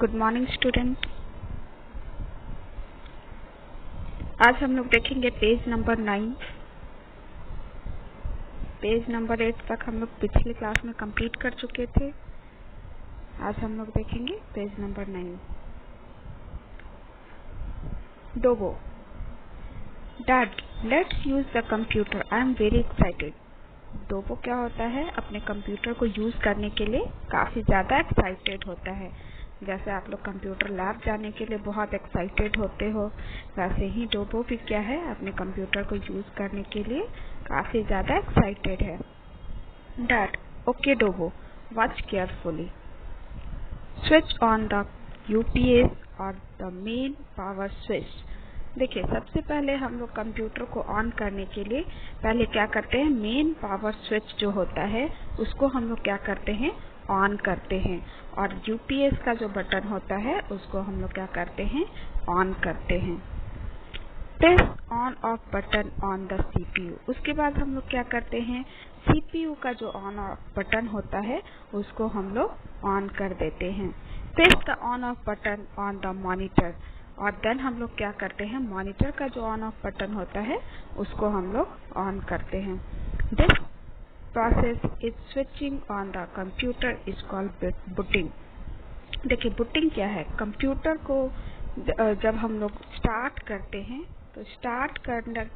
Good morning student. आज हम लोग देखेंगे पेज नंबर 9। पेज नंबर 8 तक हम लोग पिछले क्लास में कंप्लीट कर चुके थे। आज हम लोग देखेंगे page number 9। Dogo, dad let's use the computer, I am very excited. Dogo क्या होता है, अपने कंप्यूटर को यूज करने के लिए काफी ज्यादा एक्साइटेड होता है। जैसे आप लोग कंप्यूटर लैब जाने के लिए बहुत एक्साइटेड होते हो, वैसे ही डोगो भी क्या है, अपने कंप्यूटर को यूज करने के लिए काफी ज्यादा एक्साइटेड है। Dad, okay Dogo, watch carefully, switch on the UPS और द मेन पावर स्विच। देखिए, सबसे पहले हम लोग कंप्यूटर को ऑन करने के लिए पहले क्या करते हैं, मेन पावर स्विच जो होता है उसको हम लोग क्या करते हैं, ऑन करते हैं। और यूपीएस का जो बटन होता है उसको हम लोग क्या करते हैं, ऑन करते हैं। Press on off button on the CPU. उसके बाद हम लोग क्या करते हैं, सीपीयू का जो ऑन ऑफ बटन होता है उसको हम लोग ऑन कर देते हैं। Press the on off button on the monitor, और देन हम लोग क्या करते हैं, मॉनिटर का जो ऑन ऑफ बटन होता है उसको हम लोग ऑन करते हैं। This process is switching on the computer is called booting. देखिए, बूटिंग क्या है, कंप्यूटर को जब हम लोग स्टार्ट करते हैं तो स्टार्ट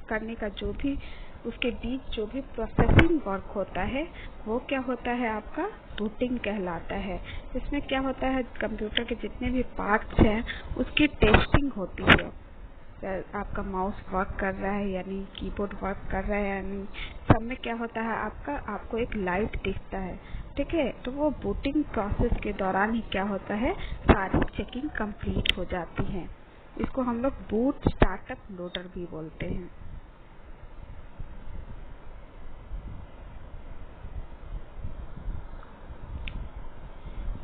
करने का जो भी उसके बीच जो भी प्रोसेसिंग वर्क होता है वो क्या होता है, आपका बूटिंग कहलाता है। इसमें क्या होता है, कंप्यूटर के जितने भी पार्ट्स हैं उसकी टेस्टिंग होती है। आपका माउस वर्क कर रहा है यानी कीबोर्ड वर्क कर रहा है यानी सब में क्या होता है, आपको एक लाइट दिखता है, ठीक है। तो वो बूटिंग प्रोसेस के दौरान ही क्या होता है, सारी चेकिंग कंप्लीट हो जाती है। इसको हम लोग बूट स्टार्टअप लोडर भी बोलते हैं।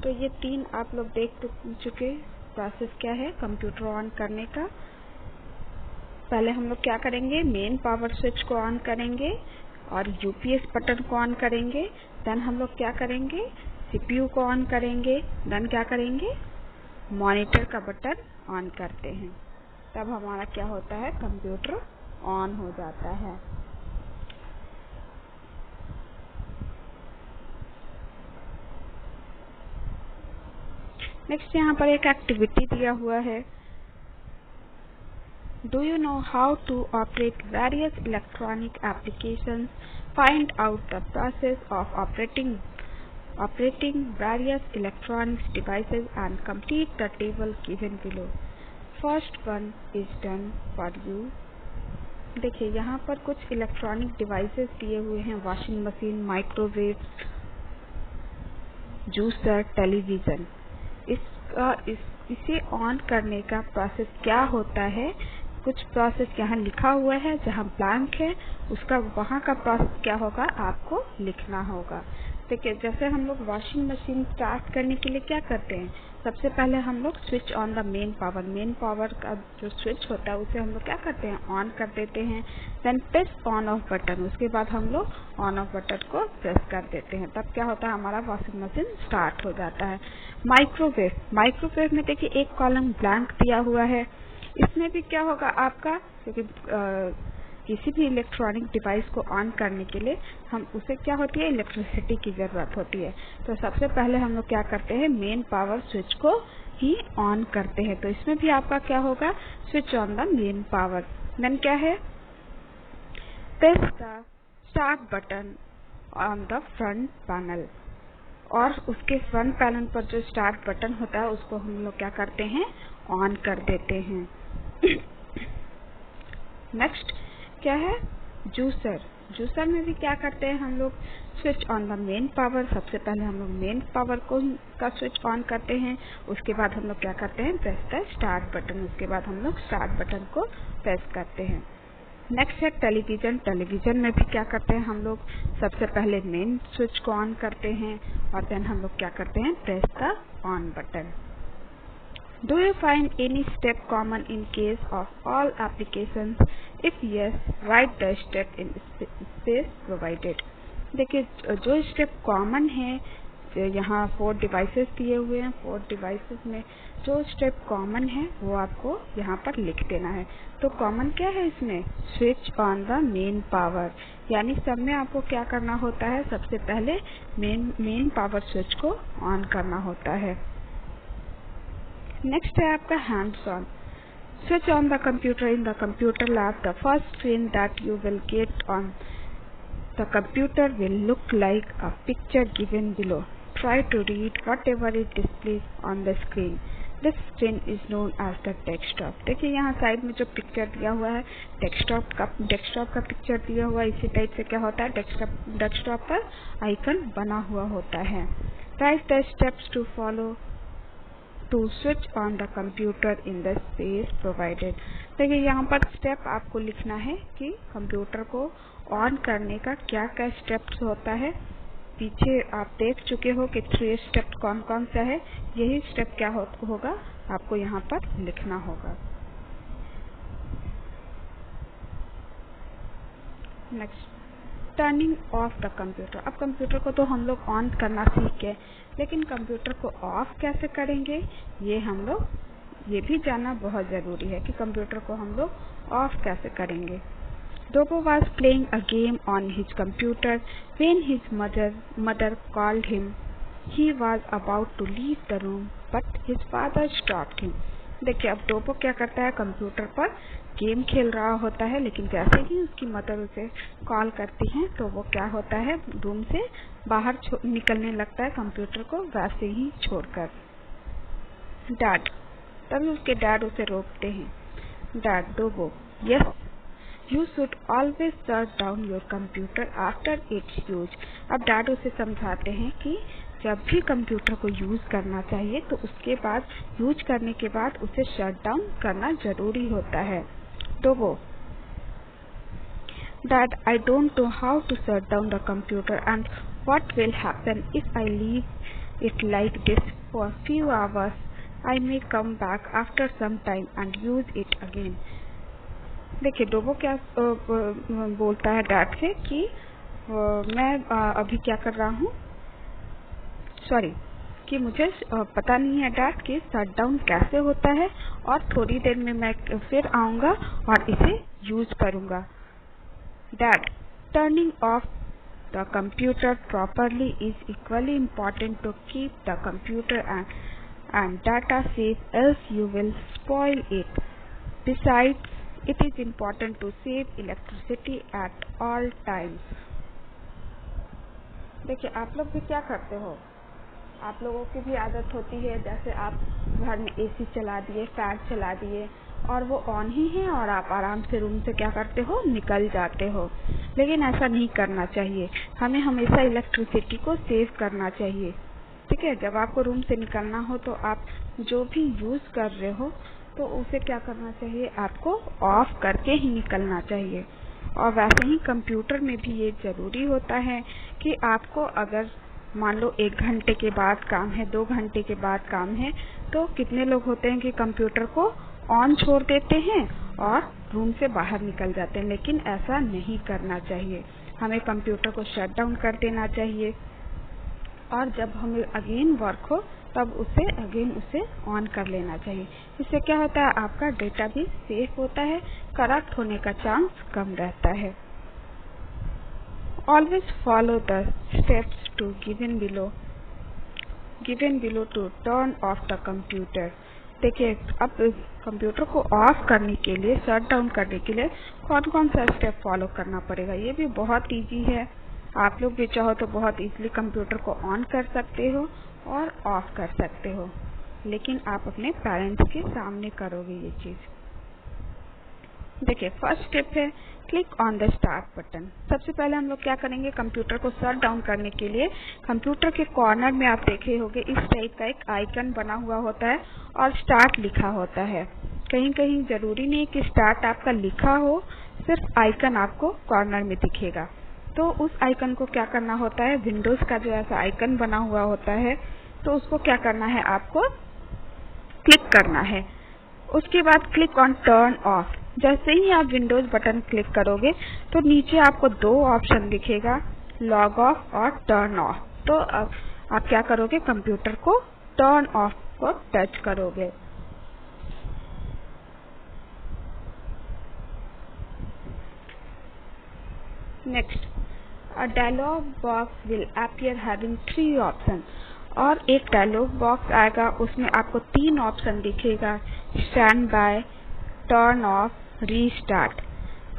तो ये 3 आप लोग देख चुके प्रोसेस क्या है कंप्यूटर ऑन करने का। पहले हम लोग क्या करेंगे, मेन पावर स्विच को ऑन करेंगे और यूपीएस बटन को ऑन करेंगे। देन हम लोग क्या करेंगे, सीपीयू को ऑन करेंगे। देन क्या करेंगे, मॉनिटर का बटन ऑन करते हैं। तब हमारा क्या होता है, कंप्यूटर ऑन हो जाता है। नेक्स्ट यहाँ पर एक एक्टिविटी दिया हुआ है। Do you know how to operate various electronic applications? Find out the process of operating various electronic devices and complete the table given below. First one is done for you. देखिए, यहाँ पर कुछ electronic devices दिए हुए हैं, washing machine, microwave, juicer, television. इसे on करने का प्रोसेस क्या होता है, कुछ प्रोसेस यहाँ लिखा हुआ है, जहाँ ब्लैंक है उसका वहाँ का प्रोसेस क्या होगा, आपको लिखना होगा। देखिए, जैसे हम लोग वॉशिंग मशीन स्टार्ट करने के लिए क्या करते हैं, सबसे पहले हम लोग switch on the main power का जो स्विच होता है उसे हम लोग क्या करते हैं, ऑन कर देते हैं। Then press on off button, उसके बाद हम लोग ऑन ऑफ बटन को प्रेस कर देते हैं। तब क्या होता है, हमारा वॉशिंग मशीन स्टार्ट हो जाता है। माइक्रोवेव में देखिए एक कॉलम ब्लैंक दिया हुआ है। इसमें भी क्या होगा आपका, क्योंकि किसी भी इलेक्ट्रॉनिक डिवाइस को ऑन करने के लिए हम उसे क्या होती है, इलेक्ट्रिसिटी की जरूरत होती है। तो सबसे पहले हम लोग क्या करते हैं, मेन पावर स्विच को ही ऑन करते हैं। तो इसमें भी आपका क्या होगा, switch on the main power. Then क्या है, press the start button on the front panel, और उसके फ्रंट पैनल पर जो स्टार्ट बटन होता है उसको हम लोग क्या करते हैं, ऑन कर देते हैं। नेक्स्ट क्या है, जूसर में भी क्या करते हैं हम लोग, switch on the main power. सबसे पहले हम लोग मेन पावर का स्विच ऑन करते हैं, उसके बाद हम लोग क्या करते हैं, प्रेस द स्टार्ट बटन, उसके बाद हम लोग स्टार्ट बटन को प्रेस करते हैं। नेक्स्ट है टेलीविजन में भी क्या करते हैं हम लोग, सबसे पहले मेन स्विच को ऑन करते हैं और देन हम लोग क्या करते हैं, press the on button. Do you find any step common in case of all applications? If yes, write the step in space provided. देखिए, जो स्टेप कॉमन है यहाँ 4 डिवाइसेस दिए हुए हैं। 4 डिवाइसेस में जो स्टेप कॉमन है वो आपको यहाँ पर लिख देना है। तो कॉमन क्या है इसमें? Switch on the main power, यानी सब में आपको क्या करना होता है? सबसे पहले मेन पावर स्विच को ऑन करना होता है। नेक्स्ट है आपका hands on. Switch on the computer in the computer lab. The first screen that you will get on the computer will look like a picture given below. Try to read whatever it displays on the screen. This screen is known as the desktop. देखिए यहाँ side में जो picture दिया हुआ है desktop का picture दिया हुआ है। इसी टाइप से क्या होता है, डेस्कटॉप पर आइकन बना हुआ होता है। Write the steps to follow to switch on the computer in the space provided. देखिए यहाँ पर स्टेप आपको लिखना है कि कंप्यूटर को ऑन करने का क्या क्या स्टेप्स होता है। पीछे आप देख चुके हो कि 3 स्टेप कौन कौन सा है। यही स्टेप क्या होगा आपको यहाँ पर लिखना होगा। Next, turning off the computer. अब कंप्यूटर को तो हम लोग ऑन करना सीख गए, लेकिन कंप्यूटर को ऑफ कैसे करेंगे ये भी जानना बहुत ज़रूरी है कि कंप्यूटर को हम लोग ऑफ कैसे करेंगे। Dobo was playing a game on his computer when his mother called him. He was about to leave the room, but his father stopped him. देखिए अब डोबो क्या करता है, कंप्यूटर पर गेम खेल रहा होता है, लेकिन जैसे ही उसकी मदर उसे कॉल करती है तो वो क्या होता है, रूम से बाहर निकलने लगता है कंप्यूटर को वैसे ही छोड़कर। डैड, तभी उसके डैड उसे रोकते हैं। Dad, डोबो, yes, You should always shut down your computer after its use. अब डैड उसे समझाते हैं कि जब भी कंप्यूटर को यूज़ करना चाहिए तो उसके बाद यूज करने के बाद उसे शट डाउन करना जरूरी होता है। डोबो, Dad, I don't know how to shut down the computer and what will happen if I leave it like this for a few hours. I may come back after some time and use it again. देखिए डोबो क्या बोलता है dad से कि मैं अभी क्या कर रहा हूँ, कि मुझे पता नहीं है डैड कि शट डाउन कैसे होता है, और थोड़ी देर में मैं फिर आऊँगा और इसे यूज करूँगा। Dad, turning off the computer properly is equally important to keep the computer and data safe, else you will spoil it. Besides, it is important to save electricity at all times. देखिए आप लोग भी क्या करते हो, आप लोगों की भी आदत होती है, जैसे आप घर में एसी चला दिए, फैन चला दिए और वो ऑन ही है और आप आराम से रूम से क्या करते हो, निकल जाते हो। लेकिन ऐसा नहीं करना चाहिए, हमें हमेशा इलेक्ट्रिसिटी को सेव करना चाहिए। ठीक है, जब आपको रूम से निकलना हो तो आप जो भी यूज कर रहे हो तो उसे क्या करना चाहिए, आपको ऑफ करके ही निकलना चाहिए। और वैसे ही कंप्यूटर में भी ये जरूरी होता है कि आपको अगर मान लो 1 घंटे के बाद काम है, 2 घंटे के बाद काम है, तो कितने लोग होते हैं कि कंप्यूटर को ऑन छोड़ देते हैं और रूम से बाहर निकल जाते हैं। लेकिन ऐसा नहीं करना चाहिए, हमें कंप्यूटर को शट डाउन कर देना चाहिए और जब हमें अगेन वर्क हो तब उसे ऑन कर लेना चाहिए। इससे क्या होता है, आपका डेटा भी सेफ होता है, करप्ट होने का चांस कम रहता है। Always follow the steps to given below to turn off the computer. देखिए अब कंप्यूटर को ऑफ करने के लिए, शट डाउन करने के लिए कौन कौन सा स्टेप फॉलो करना पड़ेगा, ये भी बहुत ईजी है। आप लोग भी चाहो तो बहुत इजीली कंप्यूटर को ऑन कर सकते हो और ऑफ कर सकते हो, लेकिन आप अपने पेरेंट्स के सामने करोगे ये चीज। देखिए फर्स्ट स्टेप है click on the start button. सबसे पहले हम लोग क्या करेंगे, कंप्यूटर को शट डाउन करने के लिए कंप्यूटर के कॉर्नर में आप देखे होंगे इस टाइप का एक आइकन बना हुआ होता है और स्टार्ट लिखा होता है। कहीं कहीं जरूरी नहीं कि स्टार्ट आपका लिखा हो, सिर्फ आइकन आपको कॉर्नर में दिखेगा। तो उस आइकन को क्या करना होता है, विंडोज का जो ऐसा आइकन बना हुआ होता है तो उसको क्या करना है, आपको क्लिक करना है। उसके बाद क्लिक ऑन टर्न ऑफ। जैसे ही आप विंडोज बटन क्लिक करोगे तो नीचे आपको 2 ऑप्शन दिखेगा, लॉग ऑफ और टर्न ऑफ। तो आप क्या करोगे, कंप्यूटर को टर्न ऑफ को टच करोगे। Next, a dialog box will appear having 3 option, और एक डायलॉग बॉक्स आएगा, उसमें आपको 3 ऑप्शन दिखेगा, stand by, turn off, restart.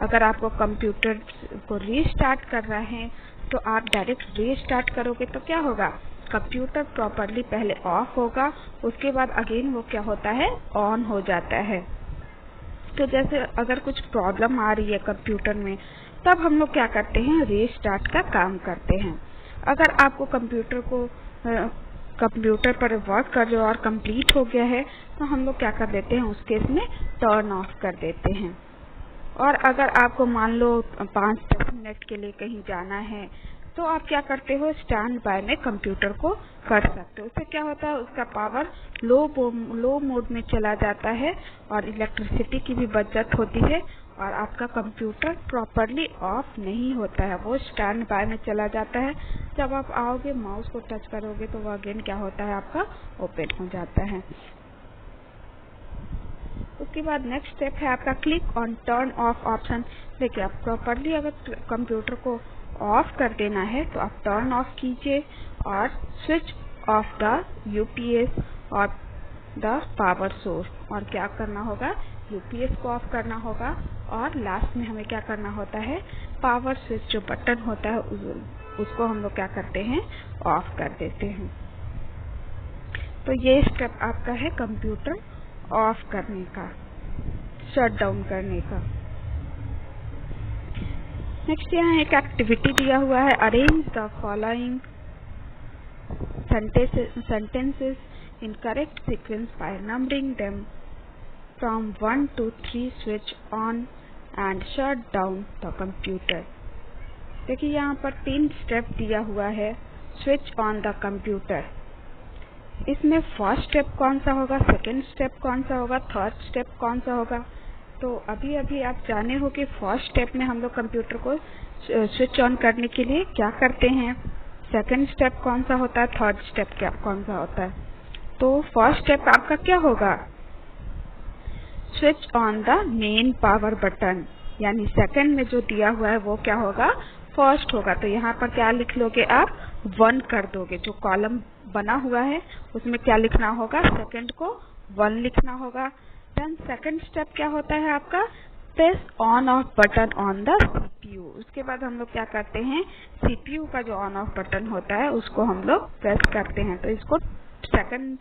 अगर आपको कंप्यूटर को रीस्टार्ट करना है तो आप डायरेक्ट रीस्टार्ट करोगे तो क्या होगा, कंप्यूटर प्रॉपरली पहले ऑफ होगा, उसके बाद अगेन वो क्या होता है, ऑन हो जाता है। तो जैसे अगर कुछ प्रॉब्लम आ रही है कंप्यूटर में, तब हम लोग क्या करते हैं, रीस्टार्ट का काम करते हैं। अगर आपको कंप्यूटर पर वर्क कर रहे हो और कंप्लीट हो गया है तो हम लोग क्या कर देते हैं, उस केस में टर्न ऑफ कर देते हैं। और अगर आपको मान लो 5-10 मिनट के लिए कहीं जाना है तो आप क्या करते हो, स्टैंड बाय में कंप्यूटर को कर सकते हो। उससे क्या होता है, उसका पावर लो मोड में चला जाता है और इलेक्ट्रिसिटी की भी बचत होती है और आपका कंप्यूटर प्रॉपरली ऑफ नहीं होता है, वो स्टैंड बाय में चला जाता है। जब आप आओगे माउस को टच करोगे तो वो अगेन क्या होता है, आपका ओपन हो जाता है। उसके बाद नेक्स्ट स्टेप है आपका click on turn off option. देखिए, आप प्रॉपरली अगर कंप्यूटर को ऑफ कर देना है तो आप टर्न ऑफ कीजिए और स्विच ऑफ द यूपीएस और द पावर सोर्स, और क्या करना होगा, यूपीएस को ऑफ करना होगा और लास्ट में हमें क्या करना होता है, पावर स्विच जो बटन होता है उसको हम लोग क्या करते हैं, ऑफ कर देते हैं। तो ये स्टेप आपका है कंप्यूटर ऑफ करने का, शट डाउन करने का। नेक्स्ट यहाँ एक एक्टिविटी दिया हुआ है, arrange the following sentences in correct sequence by numbering them from 1 to 3, switch on and shut down the computer। देखिए यहाँ पर 3 स्टेप दिया हुआ है, स्विच ऑन द कंप्यूटर। इसमें फर्स्ट स्टेप कौन सा होगा, सेकंड स्टेप कौन सा होगा, थर्ड स्टेप कौन सा होगा। तो अभी अभी आप जाने हो कि फर्स्ट स्टेप में हम लोग कंप्यूटर को स्विच ऑन करने के लिए क्या करते हैं, सेकंड स्टेप कौन सा होता है, थर्ड स्टेप क्या कौन सा होता है। तो फर्स्ट स्टेप आपका क्या होगा, switch on the main power button, यानी सेकंड में जो दिया हुआ है वो क्या होगा, फर्स्ट होगा। तो यहाँ पर क्या लिख लोगे आप, 1 कर दोगे, जो कॉलम बना हुआ है उसमें क्या लिखना होगा, सेकंड को 1 लिखना होगा। देन सेकंड स्टेप क्या होता है आपका, press on off button on the CPU. उसके बाद हम लोग क्या करते हैं, सीपीयू का जो ऑन ऑफ बटन होता है उसको हम लोग प्रेस करते हैं। तो इसको सेकंड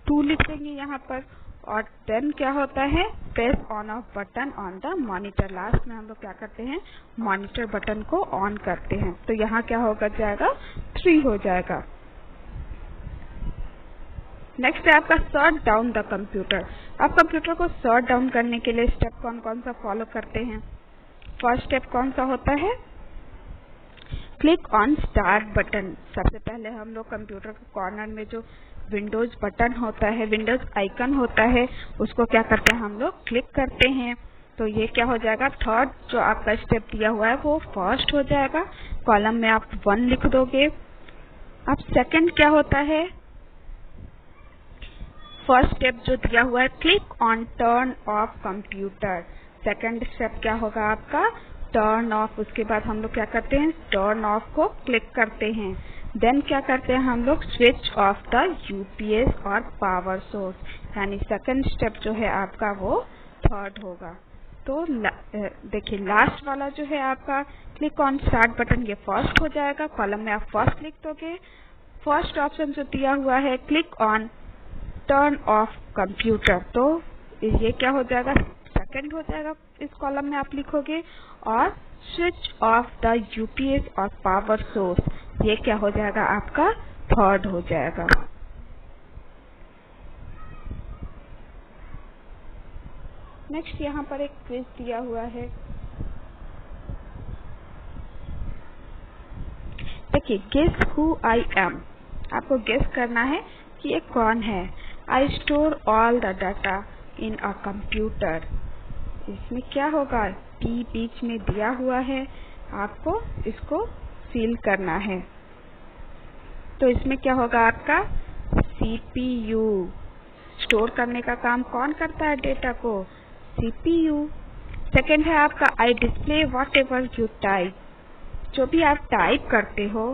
2 लिख देंगे यहाँ पर। और देन क्या होता है, press on off button on the monitor. Last में हम लोग क्या करते हैं, मॉनिटर बटन को ऑन करते हैं। तो यहाँ क्या होगा जाएगा, 3 हो जाएगा। नेक्स्ट है आपका शट डाउन द कंप्यूटर। आप कंप्यूटर को शट डाउन करने के लिए स्टेप कौन कौन सा फॉलो करते हैं। फर्स्ट स्टेप कौन सा होता है, क्लिक ऑन स्टार्ट बटन। सबसे पहले हम लोग कंप्यूटर के कॉर्नर में जो विंडोज बटन होता है, विंडोज आइकन होता है, उसको क्या करते हैं हम लोग, क्लिक करते हैं। तो ये क्या हो जाएगा, थर्ड जो आपका स्टेप दिया हुआ है वो फर्स्ट हो जाएगा, कॉलम में आप 1 लिख दोगे। अब सेकंड क्या होता है, फर्स्ट स्टेप जो दिया हुआ है, click on turn off computer. Second step क्या होगा आपका, टर्न ऑफ। उसके बाद हम लोग क्या करते हैं, टर्न ऑफ को क्लिक करते हैं। देन क्या करते हैं हम लोग, स्विच ऑफ द यूपीएस और पावर सोर्स, यानी सेकंड स्टेप जो है आपका वो थर्ड होगा। तो देखिए लास्ट वाला जो है आपका क्लिक ऑन स्टार्ट बटन, ये फर्स्ट हो जाएगा, कॉलम में आप फर्स्ट लिख दोगे। फर्स्ट ऑप्शन जो दिया हुआ है, click on turn off computer, तो ये क्या हो जाएगा, सेकंड हो जाएगा, इस कॉलम में आप लिखोगे। और स्विच ऑफ द यूपीएस और पावर सोर्स, ये क्या हो जाएगा आपका, थर्ड हो जाएगा। नेक्स्ट यहाँ पर एक क्विज दिया हुआ है, देखिए, गेस हु आई एम। आपको गेस करना है कि ये कौन है। I store all the data in a computer. इसमें क्या होगा, टी बीच में दिया हुआ है, आपको इसको फिल करना है। तो इसमें क्या होगा आपका CPU। स्टोर करने का काम कौन करता है डेटा को? CPU। सेकेंड है आपका आई display what ever you type. जो भी आप टाइप करते हो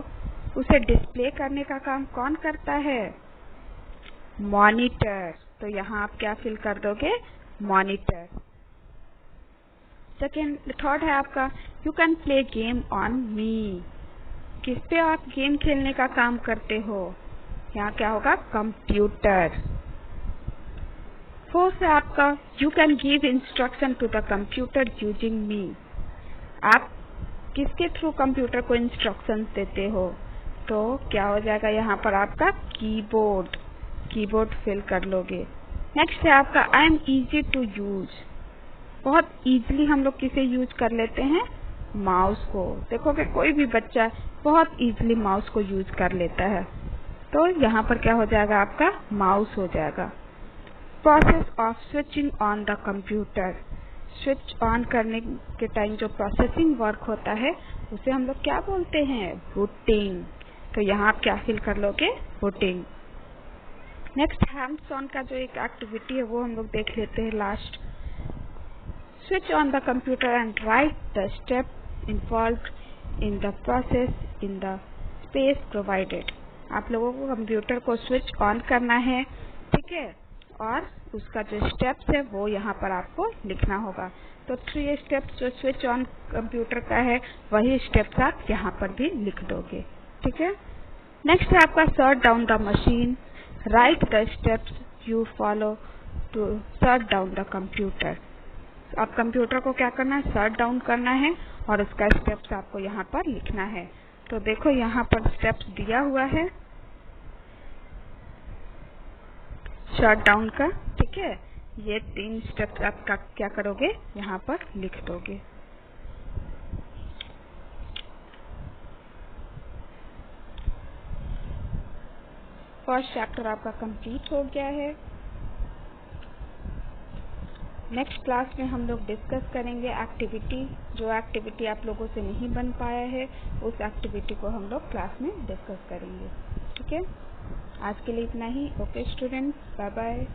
उसे डिस्प्ले करने का काम कौन करता है? मॉनिटर। तो यहाँ आप क्या फिल कर दोगे? मॉनिटर। थर्ड है आपका you can play game on me. किस पे आप गेम खेलने का काम करते हो? यहाँ क्या होगा? कंप्यूटर। फोर्थ है आपका you can give instruction to the computer using me. आप किसके थ्रू कंप्यूटर को इंस्ट्रक्शन देते हो? तो क्या हो जाएगा यहाँ पर आपका कीबोर्ड। कीबोर्ड फिल कर लोगे। नेक्स्ट है आपका I am easy to use. बहुत इजीली हम लोग किसे यूज कर लेते हैं? माउस को। देखोगे कोई भी बच्चा बहुत इजीली माउस को यूज कर लेता है। तो यहाँ पर क्या हो जाएगा? आपका माउस हो जाएगा। Process of switching on the computer. Switch on करने के टाइम जो प्रोसेसिंग वर्क होता है उसे हम लोग क्या बोलते हैं? बूटिंग। तो यहाँ आप क्या फिल कर लोगे? बूटिंग। नेक्स्ट हैंड्स ऑन का जो एक एक्टिविटी है वो हम लोग देख लेते हैं last. Switch on the computer and write the step involved in the process in the space provided। आप लोगों को कंप्यूटर को स्विच ऑन करना है, ठीक है, और उसका जो स्टेप्स है वो यहाँ पर आपको लिखना होगा। तो 3 स्टेप्स जो स्विच ऑन कंप्यूटर का है वही स्टेप्स आप यहाँ पर भी लिख दोगे, ठीक है। नेक्स्ट है आपका shut down the machine. Write the steps you follow to shut down the computer. अब कंप्यूटर को क्या करना है? शट डाउन करना है और उसका स्टेप्स आपको यहाँ पर लिखना है। तो देखो यहाँ पर स्टेप्स दिया हुआ है शट डाउन का, ठीक है। ये 3 स्टेप्स आप क्या करोगे? यहाँ पर लिख दोगे। फर्स्ट चैप्टर आपका कंप्लीट हो गया है। नेक्स्ट क्लास में हम लोग डिस्कस करेंगे एक्टिविटी। जो एक्टिविटी आप लोगों से नहीं बन पाया है उस एक्टिविटी को हम लोग क्लास में डिस्कस करेंगे, ठीक है। आज के लिए इतना ही। Okay students, bye bye.